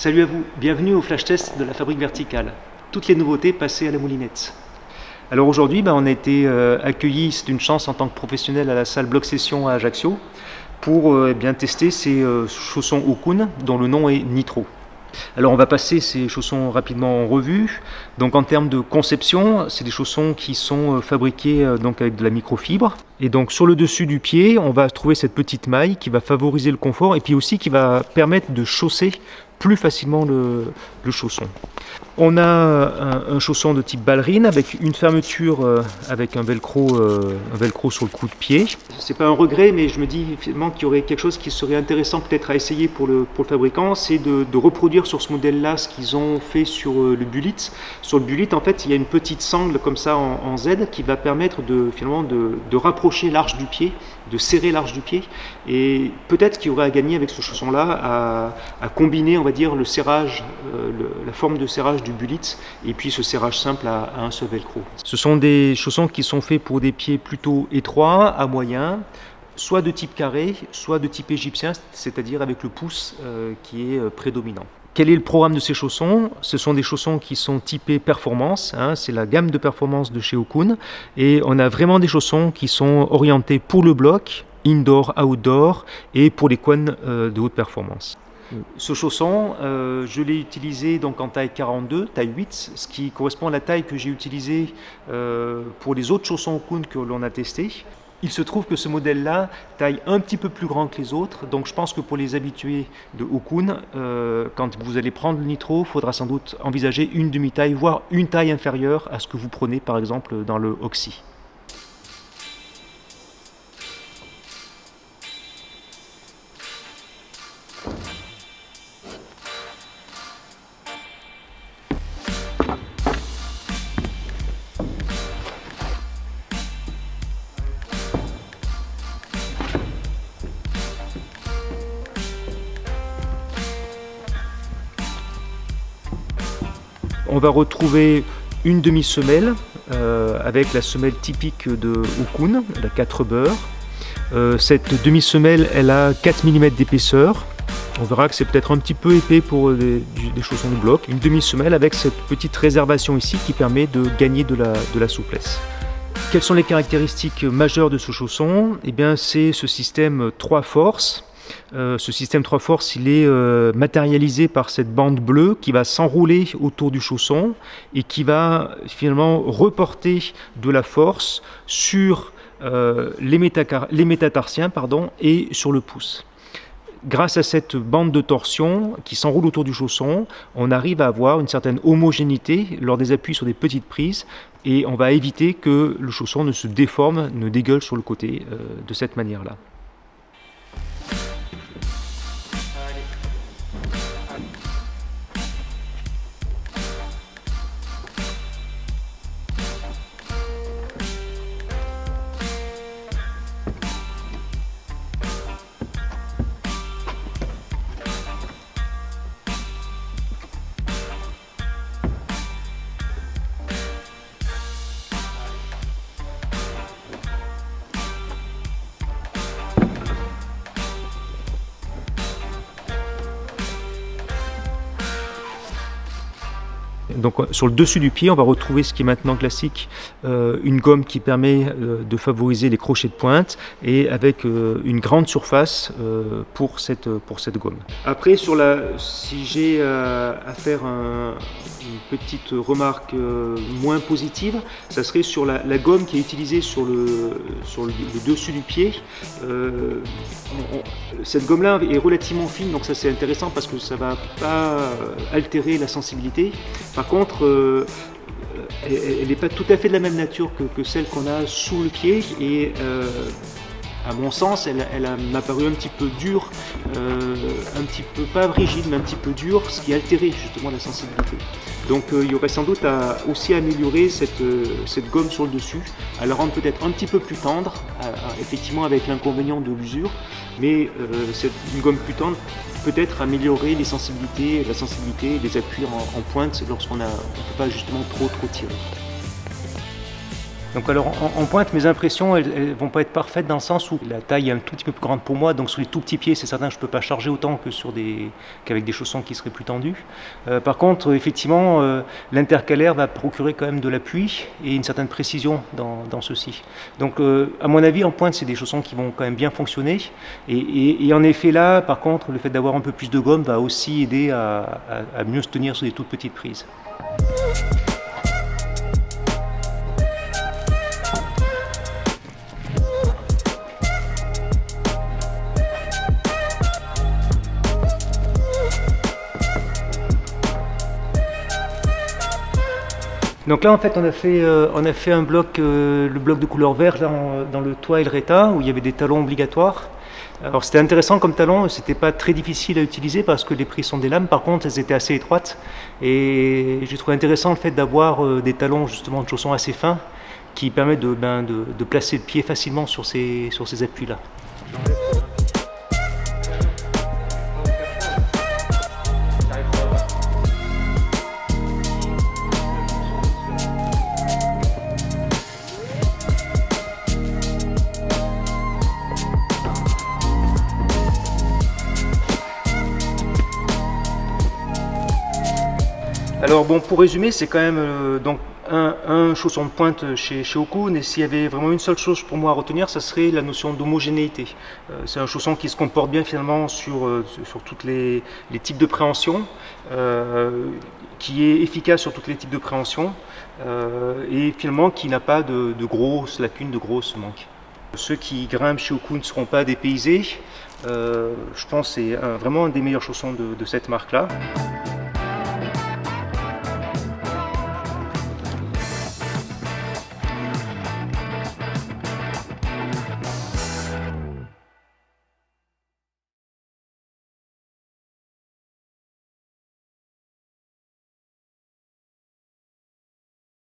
Salut à vous, bienvenue au flash test de la Fabrique Verticale. Toutes les nouveautés passées à la moulinette. Alors aujourd'hui, on a été accueillis, c'est une chance en tant que professionnel, à la salle Bloc Session à Ajaccio pour tester ces chaussons Okun dont le nom est Nitro. Alors on va passer ces chaussons rapidement en revue. Donc en termes de conception, c'est des chaussons qui sont fabriqués donc avec de la microfibre. Et donc sur le dessus du pied, on va trouver cette petite maille qui va favoriser le confort et puis aussi qui va permettre de chausser plus facilement le chausson. On a un chausson de type ballerine avec une fermeture avec un velcro sur le cou de pied. C'est pas un regret, mais je me dis finalement qu'il y aurait quelque chose qui serait intéressant peut-être à essayer pour le fabricant, c'est de reproduire sur ce modèle-là ce qu'ils ont fait sur le Bullitt. Sur le Bullitt, en fait, il y a une petite sangle comme ça en Z qui va permettre finalement de rapprocher l'arche du pied, de serrer l'arche du pied. Et peut-être qu'il y aurait à gagner avec ce chausson-là à combiner, on va dire, le serrage, la forme de serrage du Bullitt et puis ce serrage simple à un seul velcro. Ce sont des chaussons qui sont faits pour des pieds plutôt étroits, à moyen, soit de type carré, soit de type égyptien, c'est-à-dire avec le pouce qui est prédominant. Quel est le programme de ces chaussons? Ce sont des chaussons qui sont typés performance, c'est la gamme de performance de chez Okun, et on a vraiment des chaussons qui sont orientés pour le bloc, indoor, outdoor, et pour les quads de haute performance. Ce chausson, je l'ai utilisé donc en taille 42, taille 8, ce qui correspond à la taille que j'ai utilisée pour les autres chaussons Okun que l'on a testés. Il se trouve que ce modèle-là taille un petit peu plus grand que les autres, donc je pense que pour les habitués de Okun, quand vous allez prendre le Nitro, il faudra sans doute envisager une demi-taille, voire une taille inférieure à ce que vous prenez par exemple dans le Oxy. On va retrouver une demi-semelle avec la semelle typique de Okun, la 4 beurre. Cette demi-semelle, elle a 4 mm d'épaisseur. On verra que c'est peut-être un petit peu épais pour des chaussons de bloc. Une demi-semelle avec cette petite réservation ici qui permet de gagner de la souplesse. Quelles sont les caractéristiques majeures de ce chausson? Eh bien, c'est ce système 3 forces. Ce système 3 forces, il est matérialisé par cette bande bleue qui va s'enrouler autour du chausson et qui va finalement reporter de la force sur les métatarsiens et sur le pouce. Grâce à cette bande de torsion qui s'enroule autour du chausson, on arrive à avoir une certaine homogénéité lors des appuis sur des petites prises et on va éviter que le chausson ne se déforme, ne dégueule sur le côté de cette manière-là. Donc sur le dessus du pied, on va retrouver ce qui est maintenant classique, une gomme qui permet de favoriser les crochets de pointe et avec une grande surface pour cette gomme. Après, si j'ai à faire une petite remarque moins positive, ça serait sur la gomme qui est utilisée sur le dessus du pied. Cette gomme-là est relativement fine, donc ça c'est intéressant parce que ça ne va pas altérer la sensibilité. Par contre, elle n'est pas tout à fait de la même nature que celle qu'on a sous le pied et à mon sens, elle m'a paru un petit peu dure, un petit peu pas rigide, mais un petit peu dure, ce qui altérait justement la sensibilité. Donc il y aurait sans doute aussi à améliorer cette gomme sur le dessus, à la rendre peut-être un petit peu plus tendre, effectivement avec l'inconvénient de l'usure, mais une gomme plus tendre peut-être améliorer la sensibilité, les appuis en pointe lorsqu'on ne peut pas justement trop tirer. Donc alors en pointe, mes impressions, elles vont pas être parfaites dans le sens où la taille est un tout petit peu plus grande pour moi, donc sur les tout petits pieds, c'est certain que je peux pas charger autant que qu'avec des chaussons qui seraient plus tendus. Par contre, effectivement, l'intercalaire va procurer quand même de l'appui et une certaine précision dans ceux-ci. Donc à mon avis, en pointe, c'est des chaussons qui vont quand même bien fonctionner. Et en effet là, par contre, le fait d'avoir un peu plus de gomme va aussi aider à mieux se tenir sur des toutes petites prises. Donc là en fait on a fait un bloc, le bloc de couleur vert dans le toit et le réta où il y avait des talons obligatoires. Alors c'était intéressant comme talon, c'était pas très difficile à utiliser parce que les prises sont des lames, par contre elles étaient assez étroites et j'ai trouvé intéressant le fait d'avoir des talons justement de chaussons assez fins qui permettent de placer le pied facilement sur ces appuis là. Alors bon, pour résumer, c'est quand même donc un chausson de pointe chez Okun, et s'il y avait vraiment une seule chose pour moi à retenir, ça serait la notion d'homogénéité. C'est un chausson qui se comporte bien finalement sur tous les types de préhension, qui est efficace sur tous les types de préhension, et finalement qui n'a pas de grosses lacunes, de grosses manques. Ceux qui grimpent chez Okun ne seront pas dépaysés. Je pense que c'est vraiment un des meilleurs chaussons de cette marque-là.